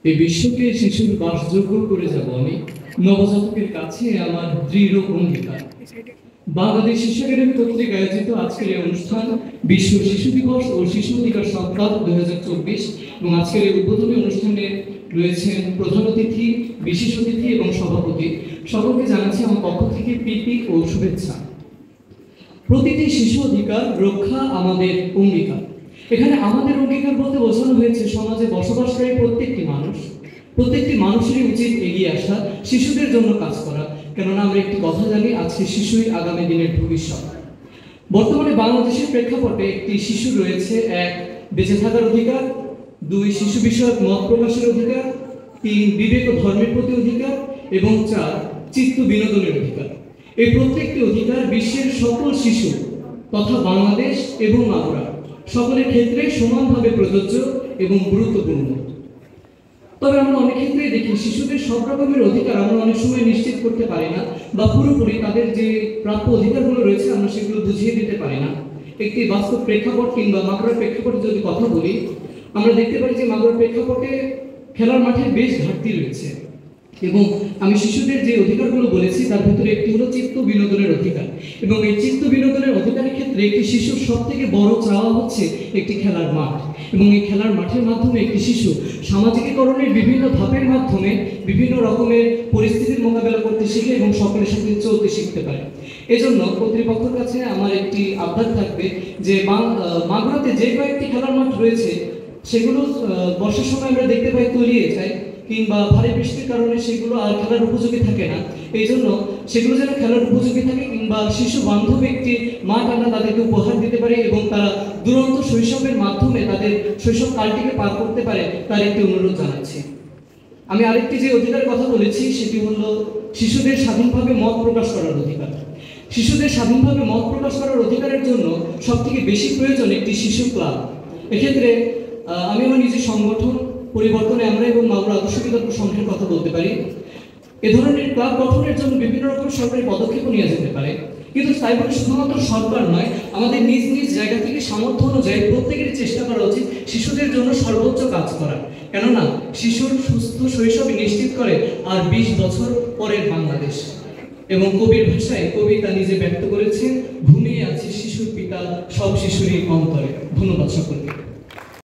এই বিশ্বকে শিশুর বাসযোগ্য করে যাব আমি, নবজাতকের কাছে আমার দৃঢ় অঙ্গীকার। বাংলাদেশ শিশু একাডেমি কর্তৃক আয়োজিত আজকের এই অনুষ্ঠান বিশ্ব শিশু দিবস ও শিশু অধিকার সপ্তাহ 2024 এবং আজকের এই উদ্বোধনী অনুষ্ঠানে রয়েছেন প্রধান অতিথি, বিশেষ অতিথি এবং সভাপতি। সকলকে জানাচ্ছি আমার পক্ষ থেকে প্রীতি ও শুভেচ্ছা। প্রতিটি শিশু অধিকার রক্ষা আমাদের অঙ্গীকার। এখানে আমাদের অঙ্গীকার বলতে বোঝানো হয়েছে সমাজে বসবাসকারী প্রত্যেকটি মানুষেরই উচিত এগিয়ে আসা, শিশুদের জন্য কাজ করা। কেননা আমরা একটি কথা জানি, আজকে শিশুই আগামী দিনের ভবিষ্যৎ। বর্তমানে বাংলাদেশের প্রেক্ষাপটে একটি শিশু রয়েছে: 1, বেঁচে থাকার অধিকার; 2, শিশু বিষয়ক মত প্রকাশের অধিকার; 3, বিবেক ও ধর্মের প্রতি অধিকার; এবং 4, চিত্ত বিনোদনের অধিকার। এই প্রত্যেকটি অধিকার বিশ্বের সকল শিশু তথা বাংলাদেশ এবং মাগুরা সকলের ক্ষেত্রে সমানভাবে প্রযোজ্য এবং গুরুত্বপূর্ণ। তবে আমরা অনেক ক্ষেত্রেই দেখি শিশুদের সব রকমের অধিকার আমরা অনেক সময় নিশ্চিত করতে পারি না, বা পুরোপুরি তাদের যে প্রাপ্য অধিকারগুলো রয়েছে আমরা সেগুলো বুঝিয়ে দিতে পারি না। একটি বাস্তব প্রেক্ষাপট কিংবা মাগুরার প্রেক্ষাপটে যদি কথা বলি, আমরা দেখতে পারি যে মাগুরার প্রেক্ষাপটে খেলার মাঠে বেশ ঘাটতি রয়েছে। এবং আমি শিশুদের যে অধিকারগুলো বলেছি তার ভিতরে একটি হলো চিত্ত বিনোদনের অধিকার। এবং এই চিত্ত বিনোদনের অধিকারের ক্ষেত্রে একটি শিশুর সব থেকে বড় চাওয়া হচ্ছে একটি খেলার মাঠ। এবং এই খেলার মাঠের মাধ্যমে একটি শিশু সামাজিকীকরণের বিভিন্ন ধাপের মাধ্যমে বিভিন্ন রকমের পরিস্থিতির মোকাবেলা করতে শিখে এবং সকলের সাথে চলতে শিখতে পারে। এজন্য কর্তৃপক্ষের কাছে আমার একটি আবদার থাকবে যে মাগুরাতে যে কয়েকটি খেলার মাঠ রয়েছে সেগুলো বর্ষার সময় আমরা দেখতে পাই তলিয়ে যায়, কিংবা ভারী বৃষ্টির কারণে সেগুলো আর খেলার উপযোগী থাকে না। এই জন্য সেগুলো যেন খেলার উপযোগী থাকে, কিংবা শিশু বান্ধব একটি মাঠ আমরা তাদেরকে উপহার দিতে পারি এবং তারা দুরন্ত শৈশবের মাধ্যমে তাদের শৈশব কালটিকে পার করতে পারে, তার একটি অনুরোধ জানাচ্ছি। আমি আরেকটি যে অধিকারের কথা বলেছি সেটি হলো শিশুদের স্বাধীনভাবে মত প্রকাশ করার অধিকার। শিশুদের স্বাধীনভাবে মত প্রকাশ করার অধিকারের জন্য সবথেকে বেশি প্রয়োজন একটি শিশু ক্লাব। এক্ষেত্রে আমি আমার নিজের সংগঠন পরিবর্তনে আমরা এবং মাগুরা আদর্শ বিতর্ক সংঘের কথা বলতে পারি। এ ধরনের ক্লাব গঠনের জন্য বিভিন্ন রকম সরকারি পদক্ষেপ নিয়ে যেতে পারে, কিন্তু তাই বলে শুধুমাত্র সরকার নয়, আমাদের নিজ নিজ জায়গা থেকে সামর্থ্য অনুযায়ী প্রত্যেকের চেষ্টা করা উচিত শিশুদের জন্য সর্বোচ্চ কাজ করা। কেননা শিশুর সুস্থ শৈশব নিশ্চিত করে আর 20 বছর পরের বাংলাদেশ। এবং কবির ভাষায় কবিতা নিজে ব্যক্ত করেছেন, ঘুমিয়ে আছে শিশুর পিতা সব শিশুরই অন্তরে। ধন্যবাদ সকলকে।